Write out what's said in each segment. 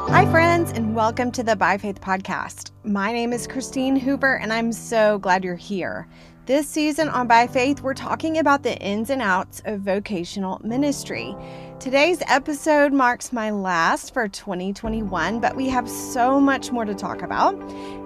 Hi, friends, and welcome to the By Faith podcast. My name is Christine Hoover, and I'm so glad you're here. This season on By Faith, we're talking about the ins and outs of vocational ministry. Today's episode marks my last for 2021, but we have so much more to talk about,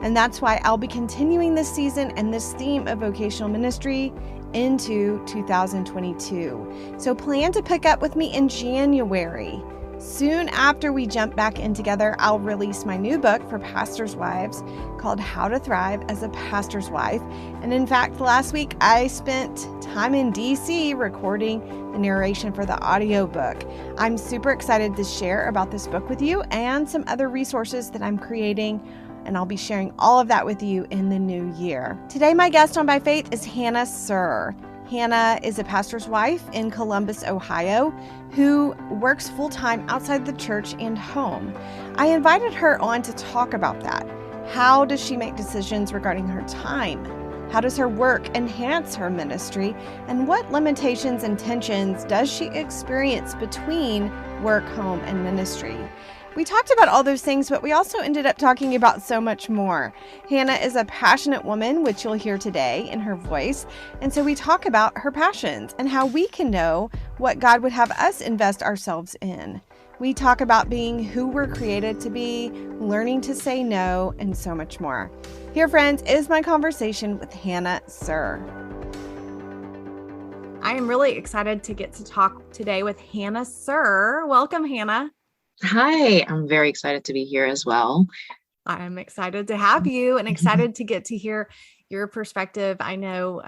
and that's why I'll be continuing this season and this theme of vocational ministry into 2022. So plan to pick up with me in January. Soon after we jump back in together, I'll release my new book for pastors' wives called How to Thrive as a Pastor's Wife. And in fact, last week I spent time in DC recording the narration for the audiobook. I'm super excited to share about this book with you and some other resources that I'm creating, and I'll be sharing all of that with you in the new year. Today, my guest on By Faith is Hannah Surh. Hannah is a pastor's wife in Columbus, Ohio, who works full-time outside the church and home. I invited her on to talk about that. How does she make decisions regarding her time? How does her work enhance her ministry? And what limitations and tensions does she experience between work, home, and ministry? We talked about all those things, but we also ended up talking about so much more. Hannah is a passionate woman, which you'll hear today in her voice. And so we talk about her passions and how we can know what God would have us invest ourselves in. We talk about being who we're created to be, learning to say no, and so much more. Here, friends, is my conversation with Hannah Surh. I am really excited to get to talk today with Hannah Surh. Welcome, Hannah. Hi, I'm very excited to be here as well. I'm excited to have you and excited to get to hear your perspective. I know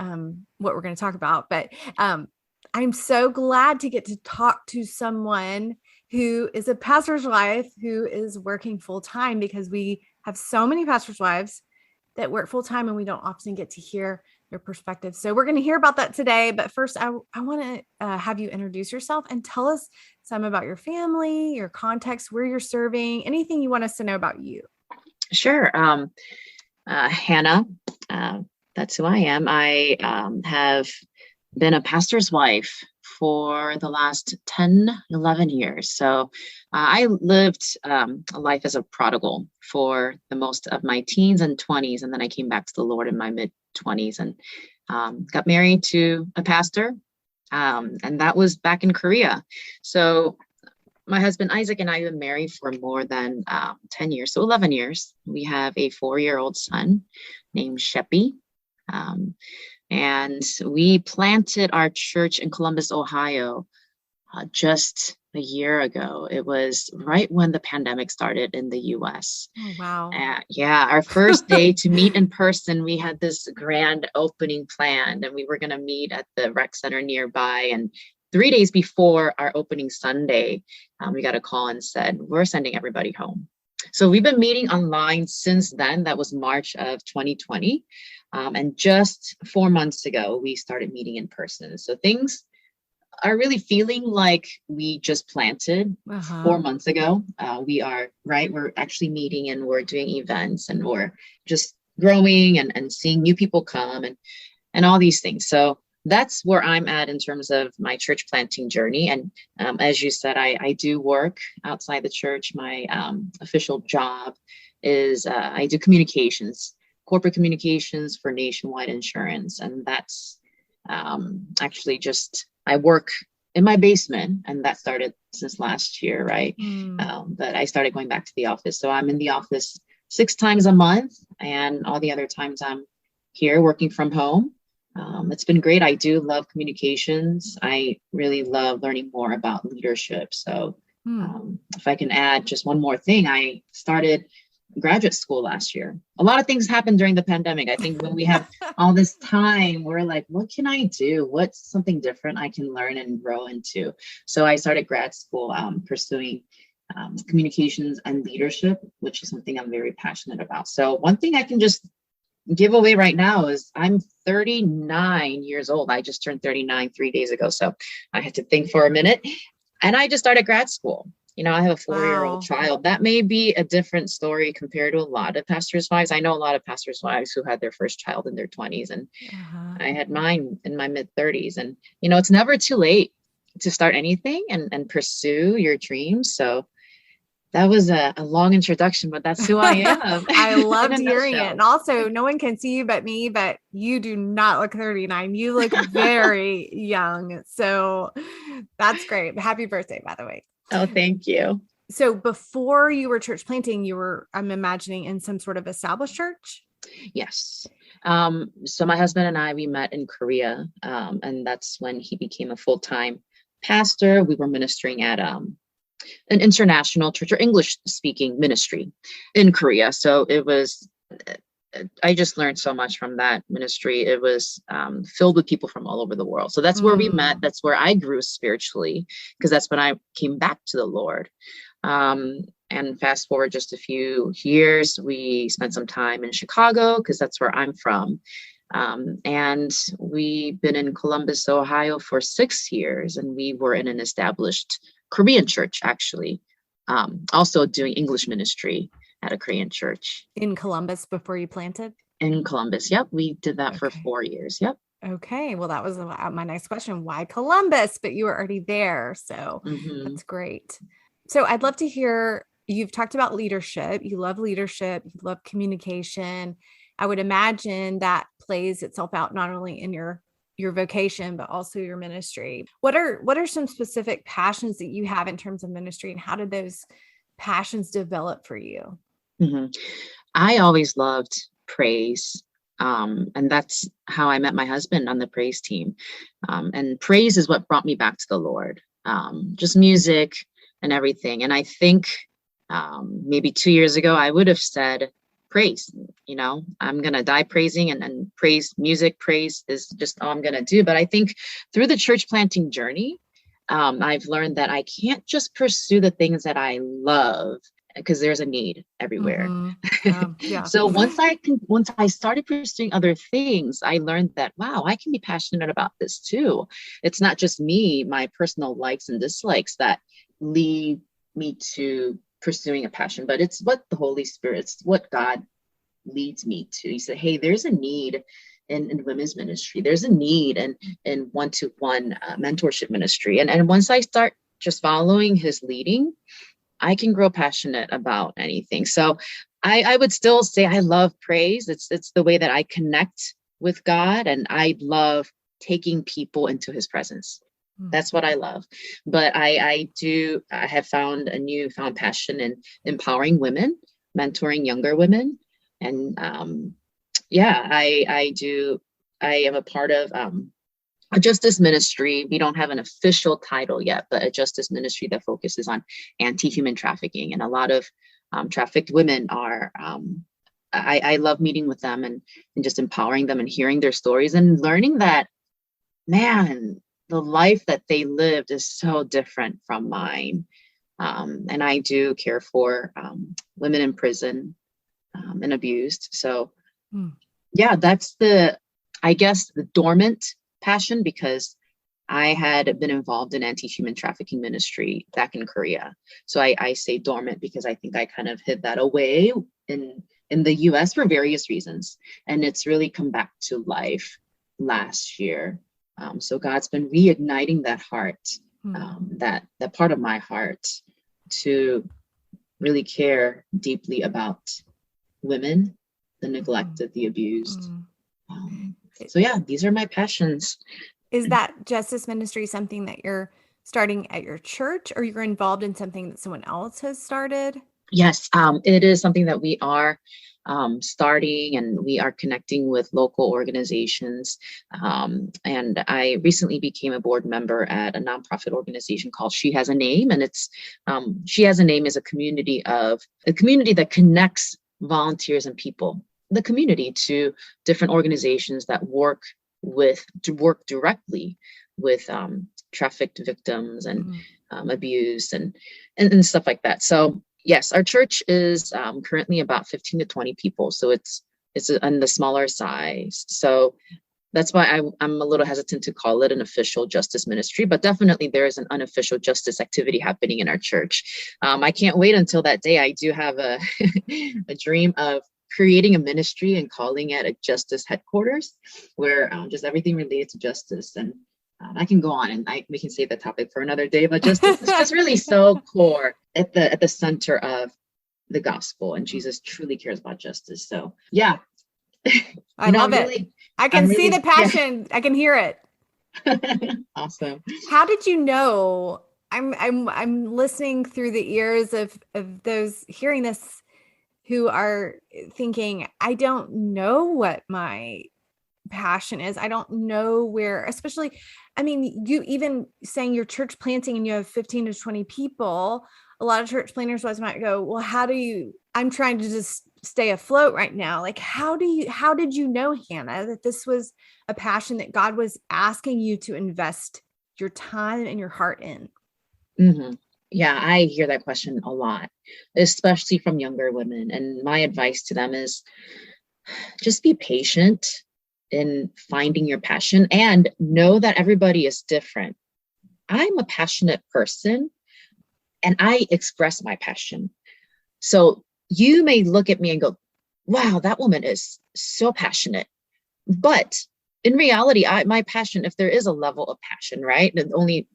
what we're going to talk about, but I'm so glad to get to talk to someone who is a pastor's wife who is working full time, because we have so many pastor's wives that work full time and we don't often get to hear their perspective. So we're going to hear about that today. But first, I want to have you introduce yourself and tell us some about your family, your context, where you're serving, anything you want us to know about you. Sure. Hannah, that's who I am. I have been a pastor's wife for the last 10, 11 years. So I lived a life as a prodigal for the most of my teens and 20s. And then I came back to the Lord in my mid-20s and got married to a pastor. And that was back in Korea. So my husband, Isaac, and I have been married for more than 10 years, so 11 years. We have a 4-year-old son named Sheppy. And we planted our church in Columbus, Ohio, just a year ago. It was right when the pandemic started in the US. Oh, wow. Yeah, our first day to meet in person, we had this grand opening planned, and we were going to meet at the rec center nearby. And 3 days before our opening Sunday, we got a call and said, we're sending everybody home. So we've been meeting online since then. That was March of 2020. And just 4 months ago, we started meeting in person. So things are really feeling like we just planted 4 months ago. We are, right? We're actually meeting and we're doing events and we're just growing and seeing new people come and all these things. So that's where I'm at in terms of my church planting journey. And as you said, I do work outside the church. My official job is I do communications, corporate communications for Nationwide Insurance. And that's actually just, I work in my basement, and that started since last year, right? But I started going back to the office. So I'm in the office 6 times a month, and all the other times I'm here working from home. It's been great. I do love communications. I really love learning more about leadership. So if I can add just one more thing, I started graduate school last year. A lot of things happened during the pandemic. I think when we have all this time, we're like, what can I do? What's something different I can learn and grow into? So I started grad school pursuing communications and leadership, which is something I'm very passionate about. So one thing I can just give away right now is I'm 39 years old. I just turned 39 3 days ago. So I had to think for a minute. And I just started grad school. You know, I have a 4-year-old child. That may be a different story compared to a lot of pastors' wives. I know a lot of pastors' wives who had their first child in their 20s, and I had mine in my mid 30s. And, you know, it's never too late to start anything and pursue your dreams. So That was a long introduction, but that's who I am. I loved in a hearing it. nutshell. And also, no one can see you but me, but you do not look 39. You look very young. So that's great. Happy birthday, by the way. Oh, thank you. So before you were church planting, you were, I'm imagining, in some sort of established church? Yes. So my husband and I, we met in Korea, and that's when he became a full-time pastor. We were ministering at an international church or English speaking ministry in Korea. So it was, I just learned so much from that ministry. It was filled with people from all over the world. So that's where we met. That's where I grew spiritually, because that's when I came back to the Lord. And fast forward just a few years, we spent some time in Chicago, because that's where I'm from. And we've been in Columbus, Ohio for 6 years, and we were in an established Korean church, actually, also doing English ministry at a Korean church. In Columbus before you planted? In Columbus, yep. We did that for 4 years, yep. Okay, well, that was my next question. Why Columbus? But you were already there, so that's great. So I'd love to hear, you've talked about leadership. You love leadership. You love communication. I would imagine that plays itself out not only in your vocation, but also your ministry. What are some specific passions that you have in terms of ministry, and how did those passions develop for you? I always loved praise. And that's how I met my husband on the praise team. And praise is what brought me back to the Lord. Just music and everything. And I think maybe 2 years ago, I would have said praise, I'm going to die praising, and praise music, praise is just all I'm going to do. But I think through the church planting journey, I've learned that I can't just pursue the things that I love, because there's a need everywhere. Yeah. So once I started pursuing other things, I learned that, wow, I can be passionate about this too. It's not just me, my personal likes and dislikes that lead me to pursuing a passion, but it's what the Holy Spirit, it's what God leads me to. He said, hey, there's a need in women's ministry. There's a need in one-to-one mentorship ministry. And once I start just following his leading, I can grow passionate about anything. So I would still say I love praise. It's the way that I connect with God, and I love taking people into his presence. That's what I love. But I have found a newfound passion in empowering women, mentoring younger women. And I am a part of a justice ministry. We don't have an official title yet, but a justice ministry that focuses on anti-human trafficking. And a lot of trafficked women are, I love meeting with them and just empowering them and hearing their stories and learning that, man, the life that they lived is so different from mine. And I do care for women in prison and abused. So yeah, that's I guess the dormant passion, because I had been involved in anti-human trafficking ministry back in Korea. So I say dormant because I think I kind of hid that away in the US for various reasons. And it's really come back to life last year. So God's been reigniting that heart, that part of my heart, to really care deeply about women, the neglected, the abused. So yeah, these are my passions. Is that justice ministry something that you're starting at your church, or you're involved in something that someone else has started? Yes, it is something that we are starting, and we are connecting with local organizations. And I recently became a board member at a nonprofit organization called She Has a Name. And it's She Has a Name is a community that connects volunteers and people, the community, to different organizations that work directly with trafficked victims and abuse and stuff like that. So yes, our church is currently about 15 to 20 people. So it's on the smaller size. So that's why I'm a little hesitant to call it an official justice ministry, but definitely there is an unofficial justice activity happening in our church. I can't wait until that day. I do have a dream of creating a ministry and calling it a justice headquarters, where just everything related to justice. And I can go on and we can save the topic for another day, but just this is just really so core at the center of the gospel, and Jesus truly cares about justice. So yeah, I love it. I can see the passion. Yeah. I can hear it. Awesome. How did you know? I'm listening through the ears of those hearing this who are thinking, I don't know what my passion is. I don't know where, especially, I mean, you even saying you're church planting and you have 15 to 20 people, a lot of church planters might go, well, I'm trying to just stay afloat right now. Like, how did you know, Hannah, that this was a passion that God was asking you to invest your time and your heart in? Mm-hmm. Yeah, I hear that question a lot, especially from younger women. And my advice to them is just be patient in finding your passion and know that everybody is different. I'm a passionate person and I express my passion. So you may look at me and go, wow, that woman is so passionate. But in reality, my passion, if there is a level of passion, right? And only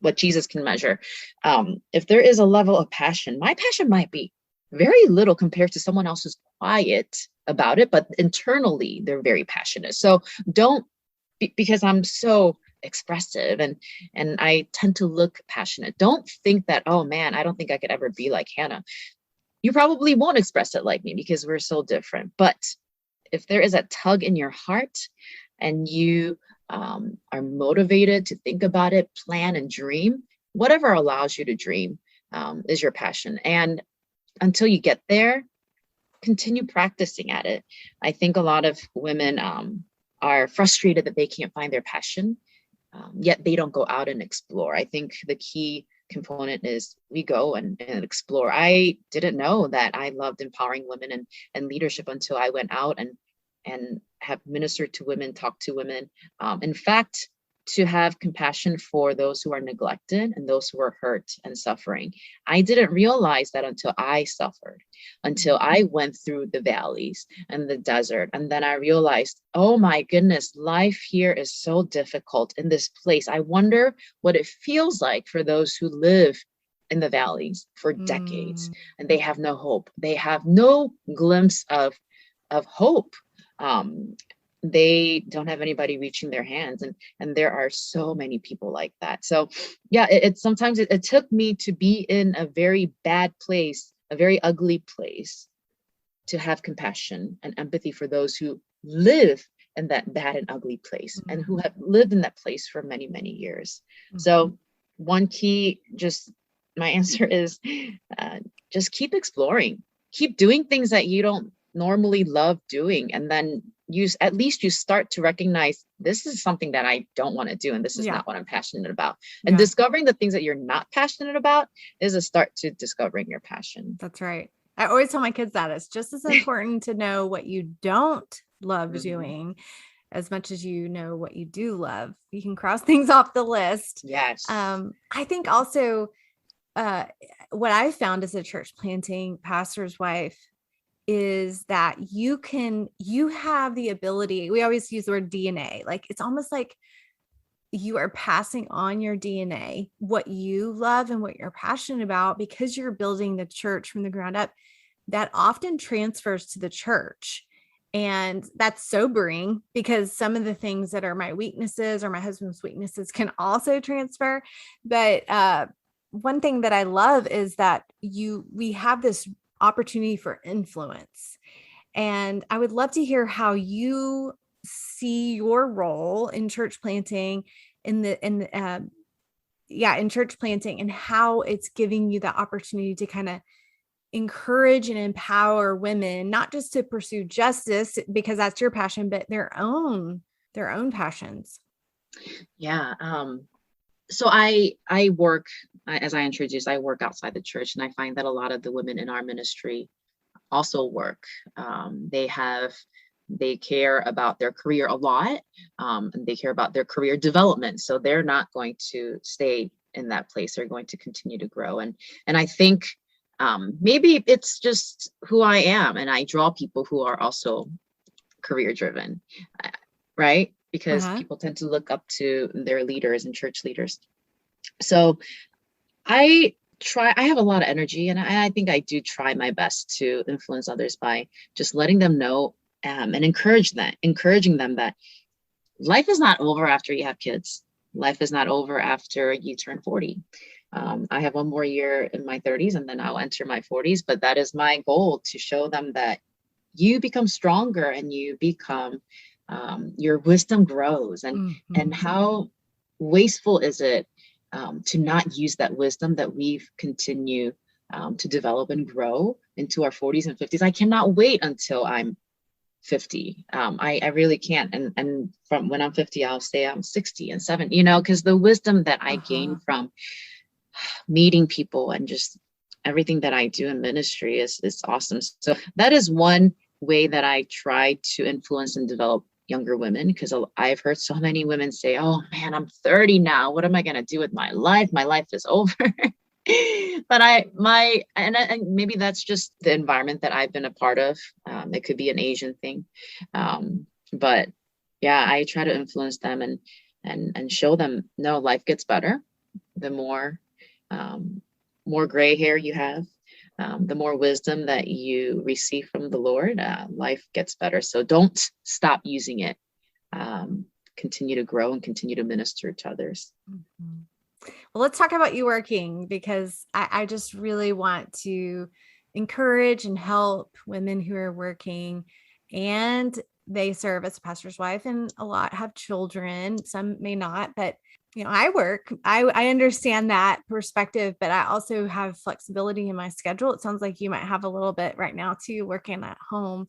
what Jesus can measure. If there is a level of passion, my passion might be very little compared to someone else who's quiet about it, but internally they're very passionate. So don't, because I'm so expressive and I tend to look passionate. Don't think that, oh man, I don't think I could ever be like Hannah. You probably won't express it like me because we're so different. But if there is a tug in your heart and you are motivated to think about it, plan and dream, whatever allows you to dream is your passion. And until you get there, continue practicing at it. I think a lot of women are frustrated that they can't find their passion, yet they don't go out and explore. I think the key component is we go and explore. I didn't know that I loved empowering women and leadership until I went out and have ministered to women, talked to women. In fact, to have compassion for those who are neglected and those who are hurt and suffering. I didn't realize that until I suffered, until I went through the valleys and the desert. And then I realized, oh my goodness, life here is so difficult in this place. I wonder what it feels like for those who live in the valleys for decades and they have no hope. They have no glimpse of hope. They don't have anybody reaching their hands, and there are so many people like that. So yeah, sometimes it took me to be in a very bad place, a very ugly place, to have compassion and empathy for those who live in that bad and ugly place and who have lived in that place for many, many years. So one key, my answer is just keep exploring, keep doing things that you don't normally love doing, and then you start to recognize this is something that I don't want to do, and this is not what I'm passionate about. And discovering the things that you're not passionate about is a start to discovering your passion. That's right. I always tell my kids that it's just as important to know what you don't love doing as much as you know what you do love. You can cross things off the list. Yes. I think also what I found as a church planting pastor's wife is that you have the ability, we always use the word DNA, like it's almost like you are passing on your DNA, what you love and what you're passionate about, because you're building the church from the ground up. That often transfers to the church. And that's sobering because some of the things that are my weaknesses or my husband's weaknesses can also transfer. But one thing that I love is that we have this opportunity for influence. And I would love to hear how you see your role in church planting in church planting, and how it's giving you the opportunity to kind of encourage and empower women, not just to pursue justice because that's your passion, but their own passions. Yeah. So I work, as I introduced, I work outside the church, and I find that a lot of the women in our ministry also work. They care about their career a lot, and they care about their career development. So they're not going to stay in that place. They're going to continue to grow. And I think maybe it's just who I am, and I draw people who are also career driven, right? because Uh-huh. people tend to look up to their leaders and church leaders. So I I have a lot of energy, and I think I do try my best to influence others by just letting them know, and encouraging them that life is not over after you have kids. Life is not over after you turn 40. I have one more year in my 30s and then I'll enter my 40s, but that is my goal, to show them that you become stronger and you become, your wisdom grows, and Hmm. how wasteful is it, to not use that wisdom that we've continued, to develop and grow into our 40s and 50s. I cannot wait until I'm 50. I really can't. And from when I'm 50, I'll say I'm 60 and 70, because the wisdom that I gain Uh-huh. from meeting people and just everything that I do in ministry is awesome. So that is one way that I try to influence and develop younger women, because I've heard so many women say, "Oh man, I'm 30 now. What am I going to do with my life? My life is over." But and maybe that's just the environment that I've been a part of. It could be an Asian thing, but yeah, I try to influence them and show them, no, life gets better the um, more gray hair you have, the more wisdom that you receive from the Lord. Life gets better. So don't stop using it. Um, Continue to grow and continue to minister to others. Mhm. Well, let's talk about you working, because I just really want to encourage and help women who are working, and they serve as a pastor's wife, and a lot have children. Some may not, but I work. I understand that perspective, but I also have flexibility in my schedule. It sounds like you might have a little bit right now too, working at home.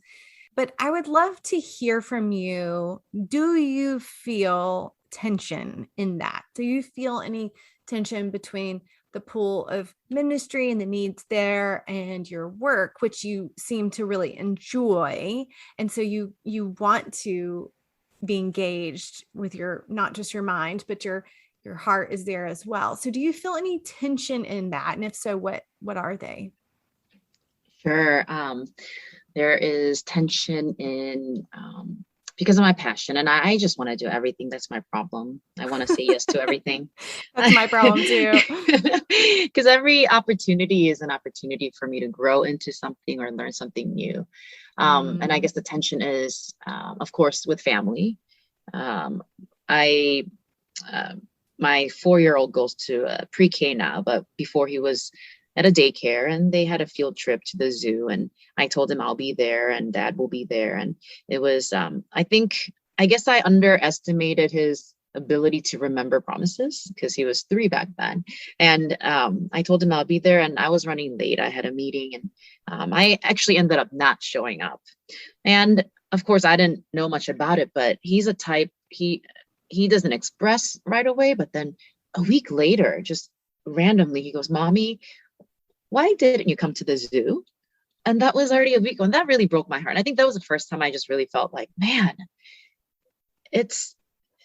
But I would love to hear from you. Do you feel tension in that? Do you feel any tension between the pool of ministry and the needs there and your work, which you seem to really enjoy? And so you want to be engaged with your, not just your mind, but your heart is there as well. So do you feel any tension in that? And if so, what are they? Sure. There is tension in, because of my passion, and I just want to do everything. That's my problem. I want to say yes to everything. That's my problem too. Because every opportunity is an opportunity for me to grow into something or learn something new. And I Mm. guess the tension is, of course, with family. Um, I uh, my 4-year-old goes to pre-K now, but before he was at a daycare, and they had a field trip to the zoo, and I told him I'll be there and dad will be there. And it was, I guess I underestimated his ability to remember promises, because he was 3 back then. And I told him I'll be there, and I was running late. I had a meeting, and I actually ended up not showing up. And of course, I didn't know much about it, but he's a type, he doesn't express right away, but then a week later, just randomly, he goes, "Mommy, why didn't you come to the zoo?" And that was already a week ago. And that really broke my heart. And I think that was the first time I just really felt like, man, it's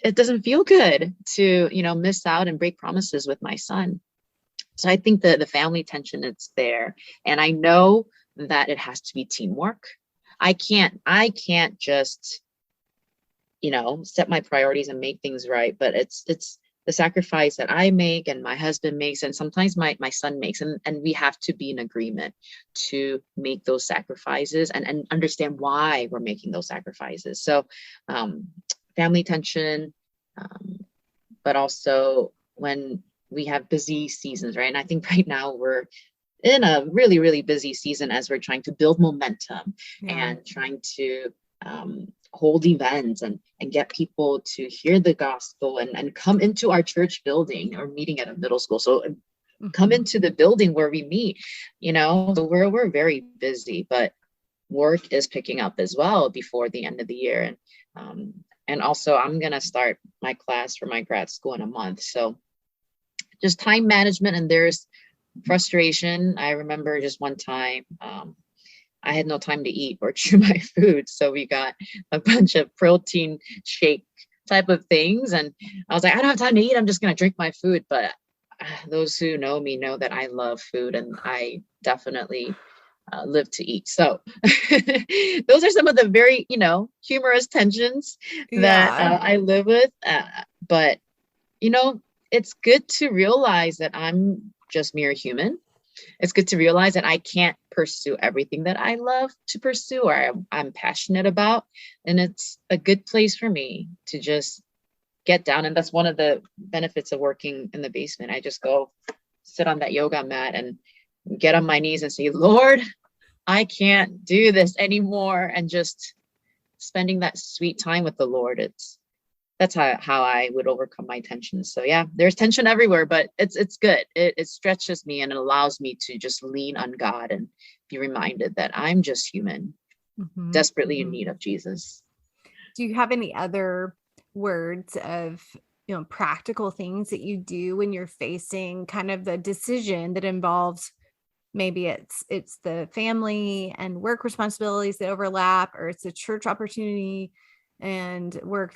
it doesn't feel good to, miss out and break promises with my son. So I think the family tension is there. And I know that it has to be teamwork. I can't just, set my priorities and make things right, but it's the sacrifice that I make and my husband makes, and sometimes my son makes, and we have to be in agreement to make those sacrifices, and understand why we're making those sacrifices. So um, family tension, um, but also when we have busy seasons, right? And I think right now we're in a really, really busy season as we're trying to build momentum Yeah. and trying to hold events and get people to hear the gospel and come into our church building, or meeting at a middle school. So come Mhm. into the building where we meet, so we're very busy, but work is picking up as well before the end of the year. And also I'm going to start my class for my grad school in a month. So just time management, and there's frustration. I remember just one time, I had no time to eat or chew my food. So we got a bunch of protein shake type of things. And I was like, I don't have time to eat. I'm just going to drink my food. But those who know me know that I love food, and I definitely live to eat. So those are some of the very, humorous tensions that Yeah. I live with. But, you know, it's good to realize that I'm just mere human. It's good to realize that I can't pursue everything that I love to pursue or I'm passionate about. And it's a good place for me to just get down. And that's one of the benefits of working in the basement. I just go sit on that yoga mat and get on my knees and say, Lord, I can't do this anymore. And just spending that sweet time with the Lord. That's how I would overcome my tension. So yeah, there's tension everywhere, but it's good. It stretches me and it allows me to just lean on God and be reminded that I'm just human, desperately in need of Jesus. Do you have any other words of, practical things that you do when you're facing kind of the decision that involves, maybe it's the family and work responsibilities that overlap, or it's a church opportunity and work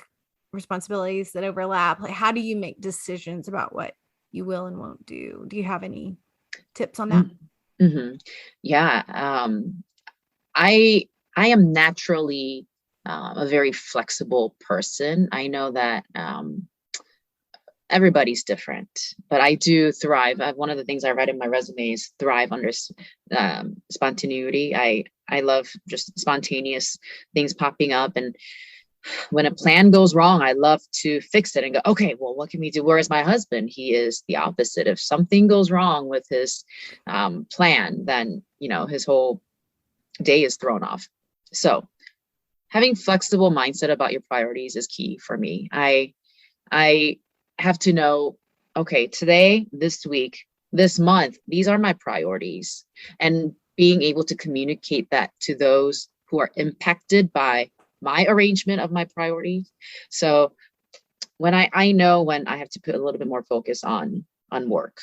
responsibilities that overlap? Like, how do you make decisions about what you will and won't do? Do you have any tips on that? Mm-hmm. Yeah. I am naturally a very flexible person. I know that everybody's different, but I do thrive. One of the things I read in my resume is thrive under spontaneity. I love just spontaneous things popping up. And when a plan goes wrong, I love to fix it and go, okay, well, what can we do? Whereas my husband, he is the opposite. If something goes wrong with his plan, then, his whole day is thrown off. So having flexible mindset about your priorities is key for me. I have to know, okay, today, this week, this month, these are my priorities, and being able to communicate that to those who are impacted by my arrangement of my priorities. So when I know when I have to put a little bit more focus on work,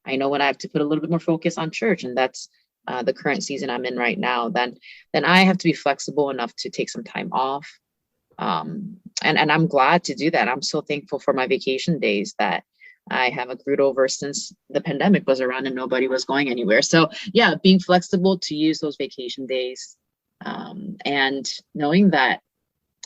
I know when I have to put a little bit more focus on church, and that's the current season I'm in right now, then I have to be flexible enough to take some time off. And I'm glad to do that. I'm so thankful for my vacation days that I have accrued over since the pandemic was around and nobody was going anywhere. So yeah, being flexible to use those vacation days, and knowing that,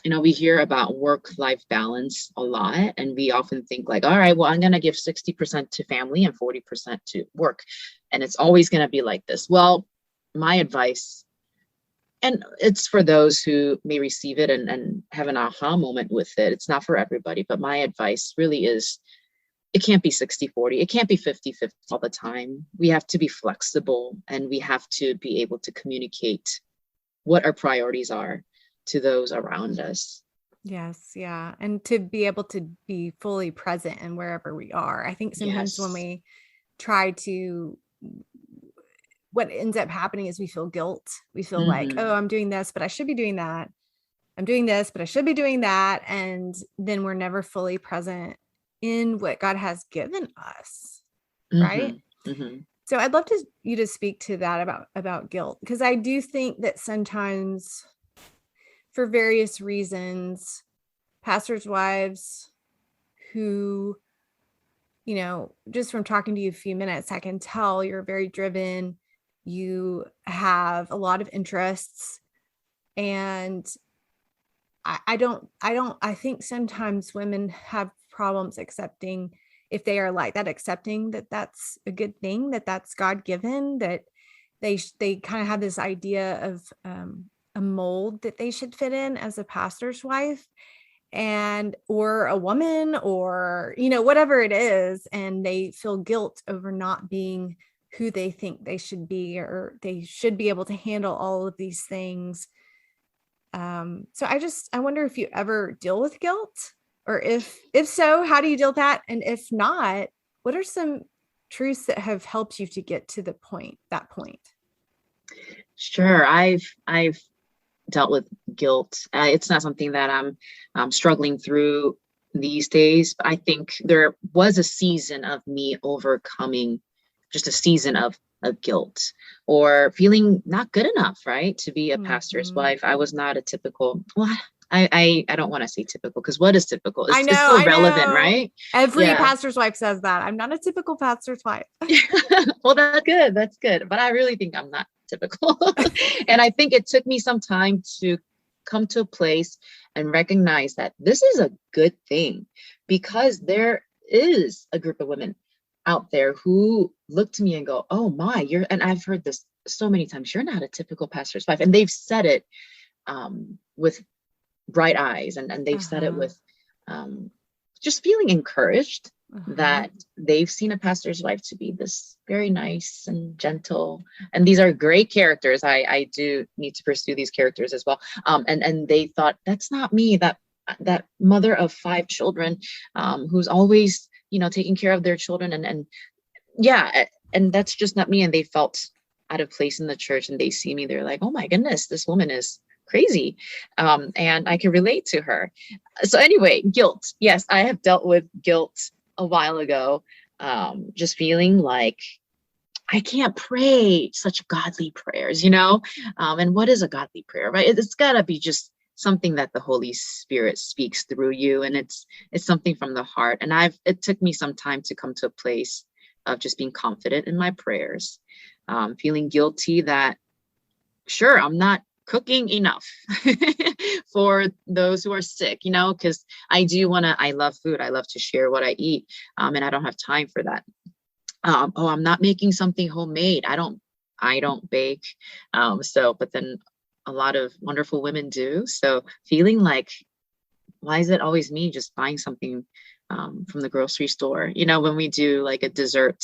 we hear about work-life balance a lot, and we often think like, all right, well, I'm going to give 60% to family and 40% to work, and it's always going to be like this. Well, my advice, and it's for those who may receive it and have an aha moment with it, it's not for everybody, but my advice really is, it can't be 60-40. It can't be 50-50 all the time. We have to be flexible, and we have to be able to communicate what our priorities are to those around us. Yes. Yeah. And to be able to be fully present in wherever we are. I think sometimes when we try to, what ends up happening is we feel guilt. We feel like, oh, I'm doing this, but I should be doing that. I'm doing this, but I should be doing that. And then we're never fully present in what God has given us. Right. So I'd love you to speak to that about guilt, because I do think that sometimes, for various reasons, pastors' wives who, just from talking to you a few minutes, I can tell you're very driven. You have a lot of interests, and I think sometimes women have problems accepting, if they are like that, accepting that that's a good thing, that that's God-given, that they kind of have this idea of a mold that they should fit in as a pastor's wife, or a woman, or, whatever it is. And they feel guilt over not being who they think they should be, or they should be able to handle all of these things. So I wonder if you ever deal with guilt, or if so, how do you deal with that? And if not, what are some truths that have helped you to get to that point? Sure. I've dealt with guilt. It's not something that I'm struggling through these days, but I think there was a season of me overcoming just a season of guilt or feeling not good enough, right? To be a pastor's wife. I was not a typical, well, I don't want to say typical, because what is typical? It's still relevant, right? Every pastor's wife says that. I'm not a typical pastor's wife. Well, that's good. That's good. But I really think I'm not typical. And I think it took me some time to come to a place and recognize that this is a good thing, because there is a group of women out there who look to me and go, oh my, and I've heard this so many times, you're not a typical pastor's wife. And they've said it with bright eyes, and they've said it with just feeling encouraged that they've seen a pastor's wife to be this very nice and gentle. And these are great characters. I do need to pursue these characters as well. And they thought, that's not me, that mother of 5 children, who's always, taking care of their children. And yeah, and that's just not me. And they felt out of place in the church, and they see me, they're like, oh my goodness, this woman is crazy. And I can relate to her. So anyway, guilt. Yes, I have dealt with guilt a while ago. Just feeling like I can't pray such godly prayers, and what is a godly prayer, right? It's gotta be just something that the Holy Spirit speaks through you. And it's something from the heart. And it took me some time to come to a place of just being confident in my prayers, feeling guilty that, sure, I'm not cooking enough for those who are sick, because I love food. I love to share what I eat. And I don't have time for that. I'm not making something homemade. I don't bake. But then a lot of wonderful women do. So feeling like, why is it always me just buying something from the grocery store? When we do like a dessert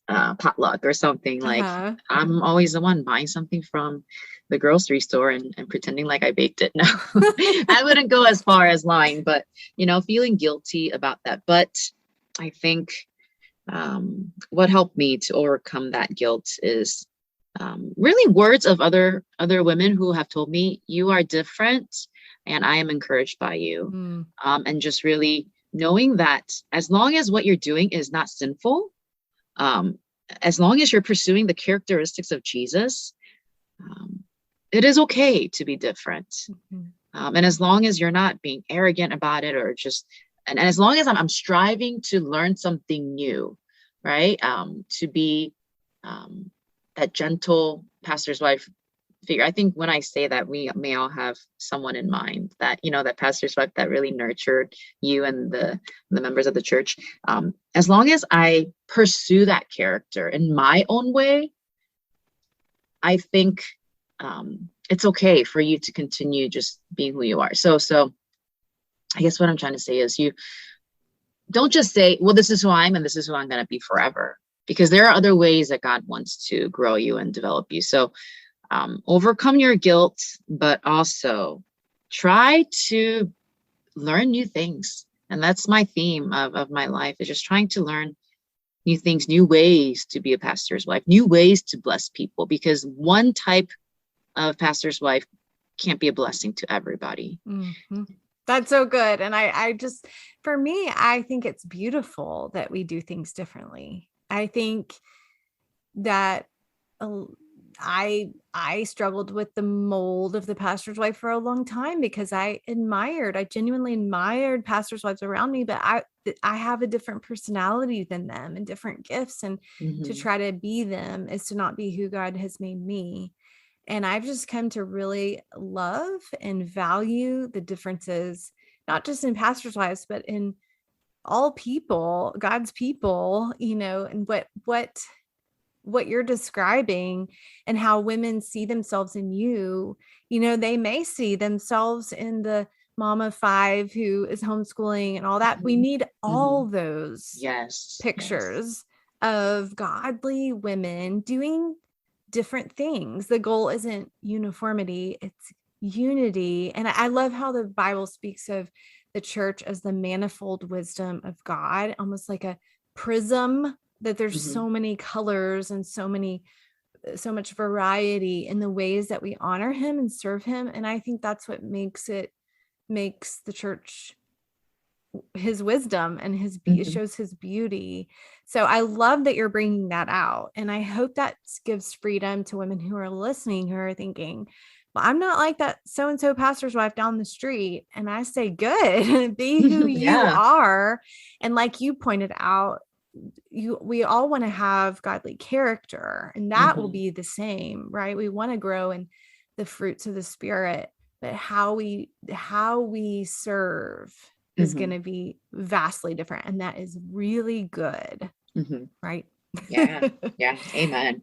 potluck or something, like I'm always the one buying something from the grocery store and pretending like I baked it. No, I wouldn't go as far as lying, but feeling guilty about that. But I think what helped me to overcome that guilt is really words of other women who have told me, you are different and I am encouraged by you. And just really knowing that as long as what you're doing is not sinful, as long as you're pursuing the characteristics of Jesus, it is okay to be different. And as long as you're not being arrogant about it, or just, and as long as I'm striving to learn something new, right? To be that gentle pastor's wife figure. I think when I say that, we may all have someone in mind, that, that pastor's wife that really nurtured you and the members of the church. As long as I pursue that character in my own way, I think it's okay for you to continue just being who you are. So I guess what I'm trying to say is, you don't just say, well, this is who I am and this is who I'm going to be forever, because there are other ways that God wants to grow you and develop you. So overcome your guilt, but also try to learn new things. And that's my theme of my life, is just trying to learn new things, new ways to be a pastor's wife, new ways to bless people, because one type of pastor's wife can't be a blessing to everybody. That's so good. And I just, for me, I think it's beautiful that we do things differently. I think that I struggled with the mold of the pastor's wife for a long time, because I genuinely admired pastor's wives around me, but I have a different personality than them and different gifts. And to try to be them is to not be who God has made me. And I've just come to really love and value the differences, not just in pastor's wives, but in all people, God's people, and what you're describing, and how women see themselves in you. They may see themselves in the mom of 5 who is homeschooling and all that. We need all those pictures of godly women doing different things. The goal isn't uniformity, it's unity. And I love how the Bible speaks of the church as the manifold wisdom of God, almost like a prism, that there's so many colors and so much variety in the ways that we honor him and serve him. And I think that's what makes the church his wisdom and it shows his beauty. So I love that you're bringing that out. And I hope that gives freedom to women who are listening, who are thinking, well, I'm not like that so-and-so pastor's wife down the street. And I say, good, be who you are. And like you pointed out, we all want to have godly character, and that will be the same, right? We want to grow in the fruits of the Spirit, but how we serve is going to be vastly different. And that is really good. Right. Yeah. Amen.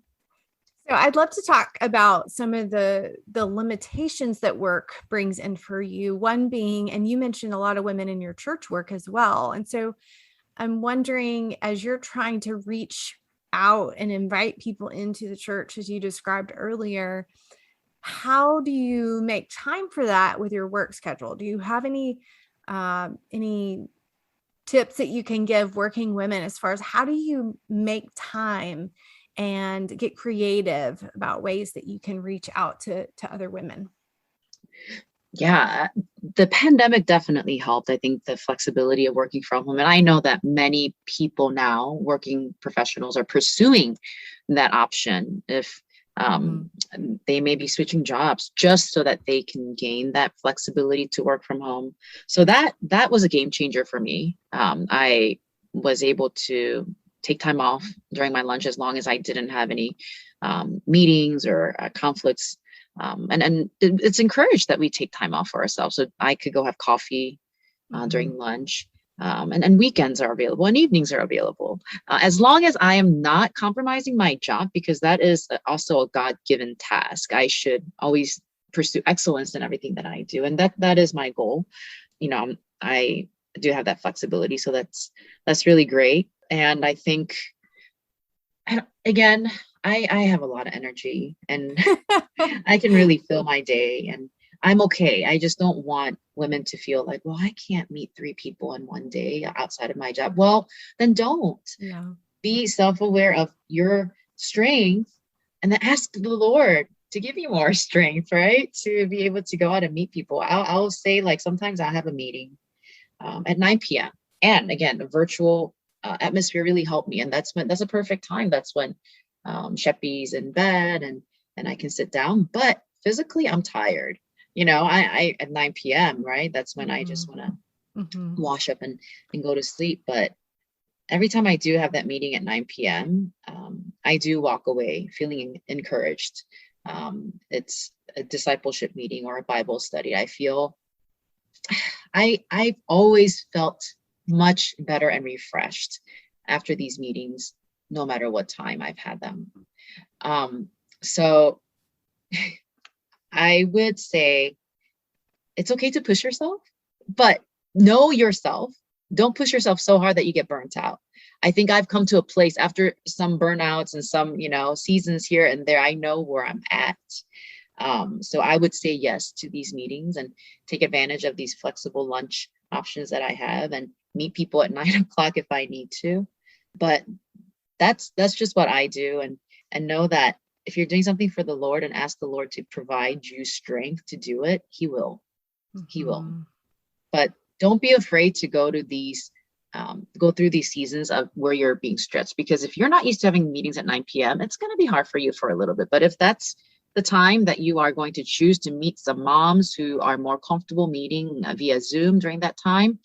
So I'd love to talk about some of the limitations that work brings in for you. One being, and you mentioned a lot of women in your church work as well. And so I'm wondering, as you're trying to reach out and invite people into the church, as you described earlier, how do you make time for that with your work schedule? Do you have any tips that you can give working women as far as how do you make time and get creative about ways that you can reach out to other women? Yeah, the pandemic definitely helped. I think the flexibility of working from home. And I know that many people now, working professionals, are pursuing that option. If they may be switching jobs just so that they can gain that flexibility to work from home. So that was a game changer for me. I was able to take time off during my lunch as long as I didn't have any meetings or conflicts. And it's encouraged that we take time off for ourselves. So I could go have coffee during lunch. And weekends are available and evenings are available, as long as I am not compromising my job, because that is also a God-given task. I should always pursue excellence in everything that I do. And that is my goal. I do have that flexibility. So that's really great. And I think, again, I have a lot of energy and I can really fill my day, and I'm okay. I just don't want women to feel like, well, I can't meet 3 people in one day outside of my job. Well, then don't. Be self-aware of your strength and then ask the Lord to give you more strength, right? To be able to go out and meet people. I'll say, like, sometimes I'll have a meeting at 9 p.m. And again, the virtual atmosphere really helped me. And that's a perfect time. That's when Sheppy's in bed and I can sit down, but physically I'm tired. I at 9 p.m., right? That's when I just want to wash up and go to sleep. But every time I do have that meeting at 9 p.m., I do walk away feeling encouraged. It's a discipleship meeting or a Bible study. I feel I've always felt much better and refreshed after these meetings, no matter what time I've had them. So I would say it's okay to push yourself, but know yourself. Don't push yourself so hard that you get burnt out. I think I've come to a place after some burnouts and some, seasons here and there. I know where I'm at. So I would say yes to these meetings and take advantage of these flexible lunch options that I have and meet people at 9 o'clock if I need to. But that's just what I do. And know that if you're doing something for the Lord and ask the Lord to provide you strength to do it, He will. He will. But don't be afraid to go through these seasons of where you're being stretched, because if you're not used to having meetings at 9 p.m., it's going to be hard for you for a little bit. But if that's the time that you are going to choose to meet some moms who are more comfortable meeting via Zoom during that time,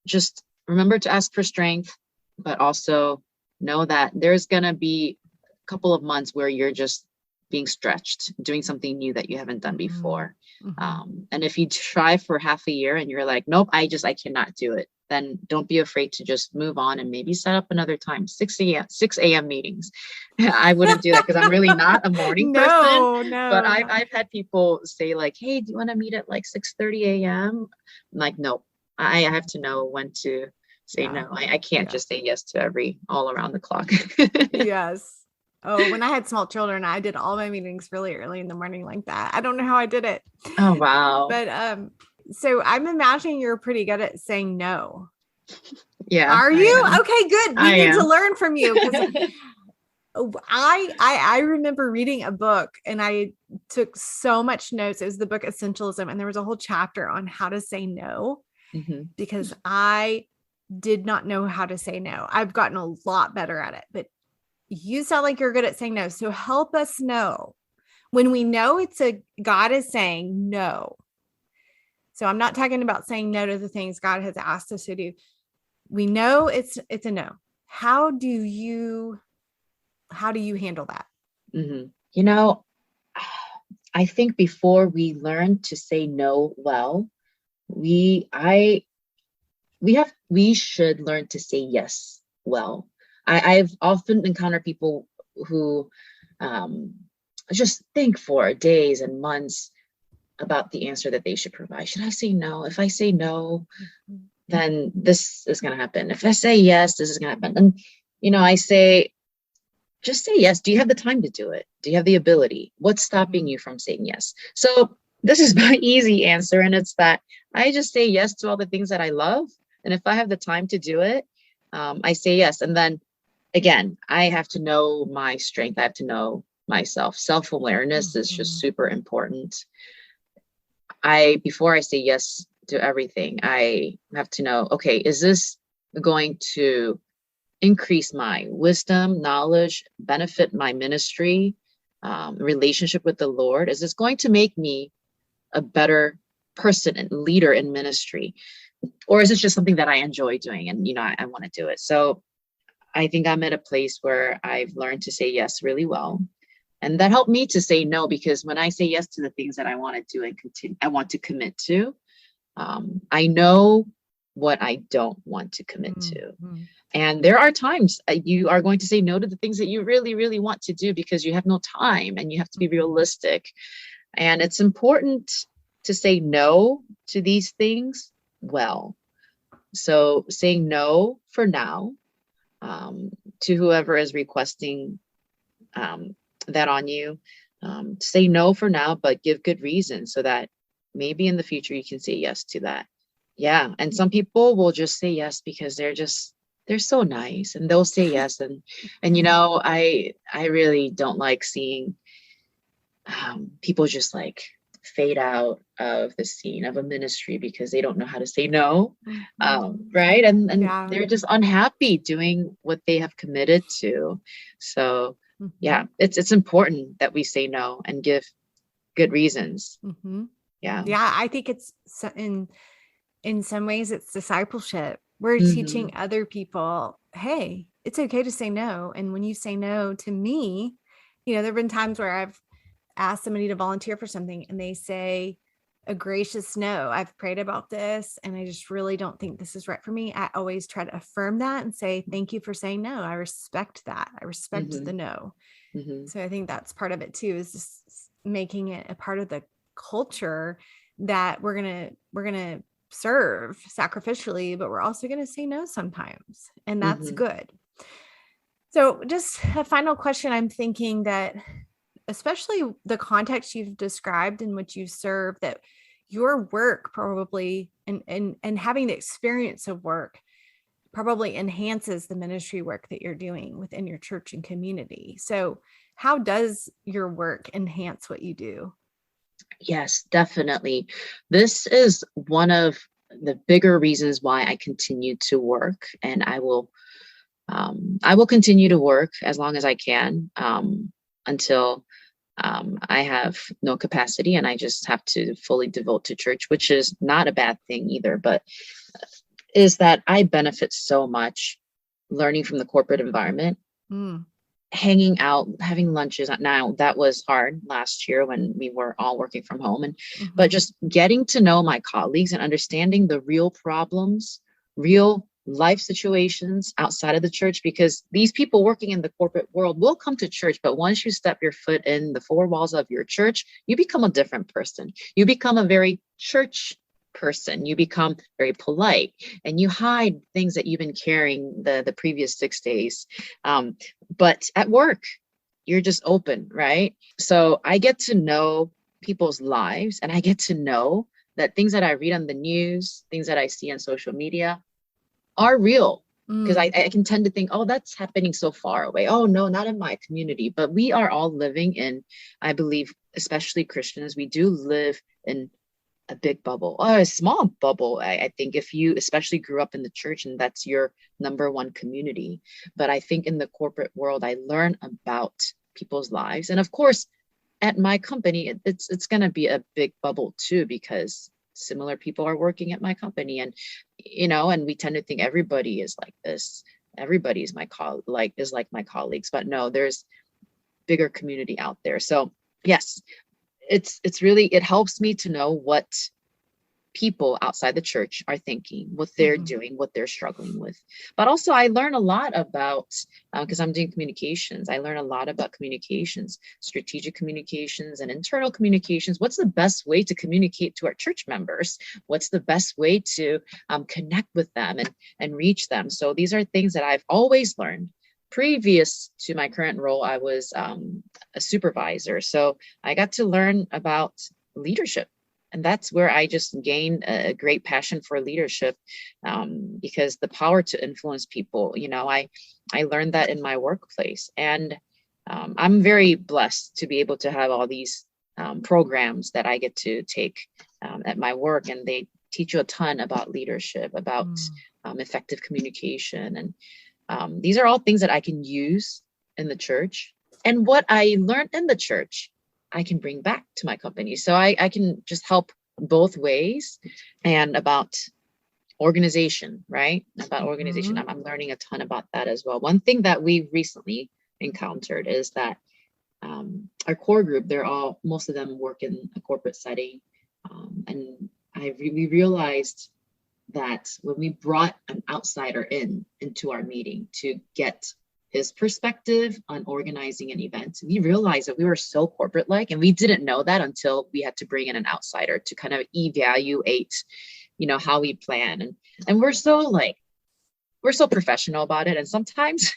just remember to ask for strength, but also know that there's going to be a couple of months where you're just being stretched, doing something new that you haven't done before. And if you try for half a year and you're like, nope, I cannot do it, then don't be afraid to just move on and maybe set up another time, 6 a.m. meetings. I wouldn't do that because I'm really not a morning person. But I've had people say like, hey, do you want to meet at like 6:30 a.m.? I'm like, no, I have to know when to say no. I can't just say yes to all around the clock. Yes. Oh, when I had small children, I did all my meetings really early in the morning like that. I don't know how I did it. Oh, wow. But so I'm imagining you're pretty good at saying no. Yeah. Are you? Okay, good. We need to learn from you. I remember reading a book and I took so much notes. It was the book Essentialism. And there was a whole chapter on how to say no, because I did not know how to say no. I've gotten a lot better at it, but you sound like you're good at saying no. So help us know when we know God is saying no. So I'm not talking about saying no to the things God has asked us to do. We know it's a no. How do you handle that? Mhm. You know, I think before we learn to say no well, we I we should learn to say yes well. I've often encountered people who um, just think for days and months about the answer that they should provide. Should I say no? If I say no, then this is going to happen. If I say yes, this is going to happen. And, I say, just say yes. Do you have the time to do it? Do you have the ability? What's stopping you from saying yes? So this is my easy answer. And it's that I just say yes to all the things that I love. And if I have the time to do it, I say yes. And then again, I have to know my strength. I have to know myself. Self-awareness is just super important. Before I say yes to everything, I have to know, okay, is this going to increase my wisdom, knowledge, benefit my ministry, relationship with the Lord? Is this going to make me a better person and leader in ministry? Or is it just something that I enjoy doing and, I want to do it? So I think I'm at a place where I've learned to say yes really well. And that helped me to say no, because when I say yes to the things that I want to do and continue, I want to commit to, I know what I don't want to commit to. And there are times you are going to say no to the things that you really, really want to do because you have no time and you have to be realistic. And it's important to say no to these things well. So saying no for now, to whoever is requesting that on you, say no for now, but give good reason so that maybe in the future you can say yes to that. Yeah. And some people will just say yes because they're so nice and they'll say yes. And I really don't like seeing people just like fade out of the scene of a ministry because they don't know how to say no. Right. And they're just unhappy doing what they have committed to. So yeah, it's important that we say no and give good reasons. Yeah. I think it's in some ways it's discipleship. We're teaching other people, hey, it's okay to say no. And when you say no to me, there have been times where I've asked somebody to volunteer for something and they say a gracious no. I've prayed about this and I just really don't think this is right for me. I always try to affirm that and say, thank you for saying no. I respect that. I respect the no. So I think that's part of it too, is just making it a part of the culture that we're going to serve sacrificially, but we're also going to say no sometimes. And that's good. So just a final question. I'm thinking that especially the context you've described in which you serve, that your work probably and having the experience of work probably enhances the ministry work that you're doing within your church and community. So how does your work enhance what you do? Yes, definitely. This is one of the bigger reasons why I continue to work, and I will continue to work as long as I can, until I have no capacity and I just have to fully devote to church, which is not a bad thing either, but is that I benefit so much learning from the corporate environment, hanging out, having lunches. Now that was hard last year when we were all working from home, and but just getting to know my colleagues and understanding the real problems, real life situations outside of the church, because these people working in the corporate world will come to church, but once you step your foot in the four walls of your church, you become a different person. You become a very church person. You become very polite and you hide things that you've been carrying the previous 6 days. But at work, you're just open, right? So I get to know people's lives, and I get to know that things that I read on the news, things that I see on social media are real. Because I can tend to think, oh, that's happening so far away. Oh, no, not in my community. But we are all living in, I believe, especially Christians, we do live in a big bubble, or a small bubble. I think if you especially grew up in the church and that's your number one community. But I think in the corporate world, I learn about people's lives. And of course, at my company, it's going to be a big bubble too, because similar people are working at my company, and and we tend to think everybody is like this. everybody's is like my colleagues, but no, there's bigger community out there. So yes, it's really, it helps me to know what people outside the church are thinking, what they're doing, what they're struggling with. But also I learn a lot about, because I'm doing communications, I learn a lot about communications, strategic communications and internal communications. What's the best way to communicate to our church members? What's the best way to connect with them and reach them? So these are things that I've always learned. Previous to my current role, I was a supervisor. So I got to learn about leadership. And that's where I just gained a great passion for leadership, because the power to influence people, I learned that in my workplace. And I'm very blessed to be able to have all these programs that I get to take at my work. And they teach you a ton about leadership, about effective communication. And these are all things that I can use in the church. And what I learned in the church, I can bring back to my company. So I can just help both ways. And about organization, right? About organization. I'm learning a ton about that as well. One thing that we recently encountered is that our core group, most of them work in a corporate setting. And we realized that when we brought an outsider into our meeting to get his perspective on organizing an event, we realized that we were so corporate-like, and we didn't know that until we had to bring in an outsider to kind of evaluate, how we plan. And we're so professional about it. And sometimes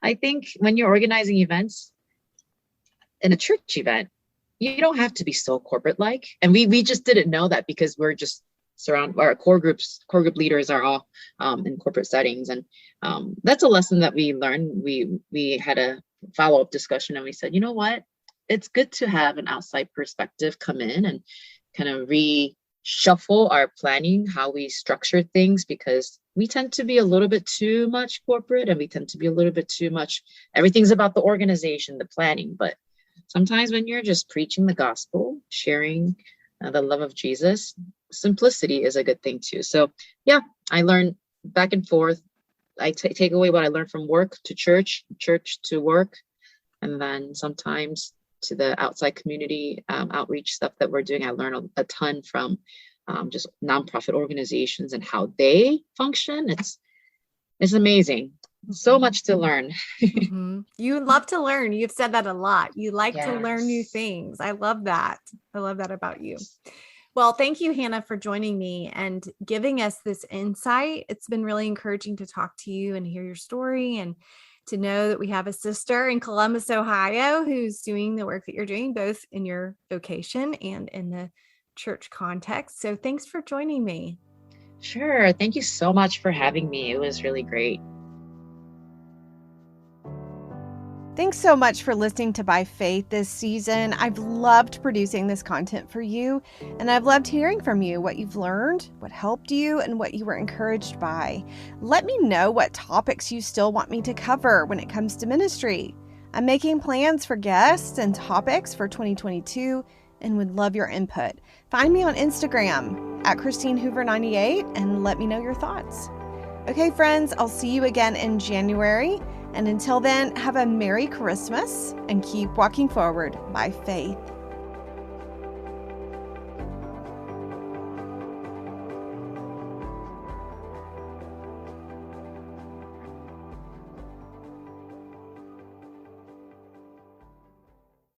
I think when you're organizing events in a church event, you don't have to be so corporate-like. And we just didn't know that, because we're just our core group leaders are all in corporate settings. And that's a lesson that we learned. We had a follow-up discussion, and we said, you know what, it's good to have an outside perspective come in and kind of reshuffle our planning, how we structure things, because we tend to be a little bit too much corporate, and we tend to be a little bit too much, everything's about the organization, the planning. But sometimes when you're just preaching the gospel, sharing the love of Jesus, simplicity is a good thing too. So yeah, I learn back and forth. I take away what I learned from work to church to work, and then sometimes to the outside community outreach stuff that we're doing. I learn a ton from just nonprofit organizations and how they function. It's amazing. So much to learn. You love to learn. You've said that a lot. You like to learn new things. I love that. I love that about you. Well, thank you, Hannah, for joining me and giving us this insight. It's been really encouraging to talk to you and hear your story, and to know that we have a sister in Columbus, Ohio, who's doing the work that you're doing, both in your vocation and in the church context. So thanks for joining me. Sure. Thank you so much for having me. It was really great. Thanks so much for listening to By Faith this season. I've loved producing this content for you, and I've loved hearing from you, what you've learned, what helped you, and what you were encouraged by. Let me know what topics you still want me to cover when it comes to ministry. I'm making plans for guests and topics for 2022 and would love your input. Find me on Instagram at ChristineHoover98 and let me know your thoughts. Okay, friends, I'll see you again in January. And until then, have a Merry Christmas and keep walking forward by faith.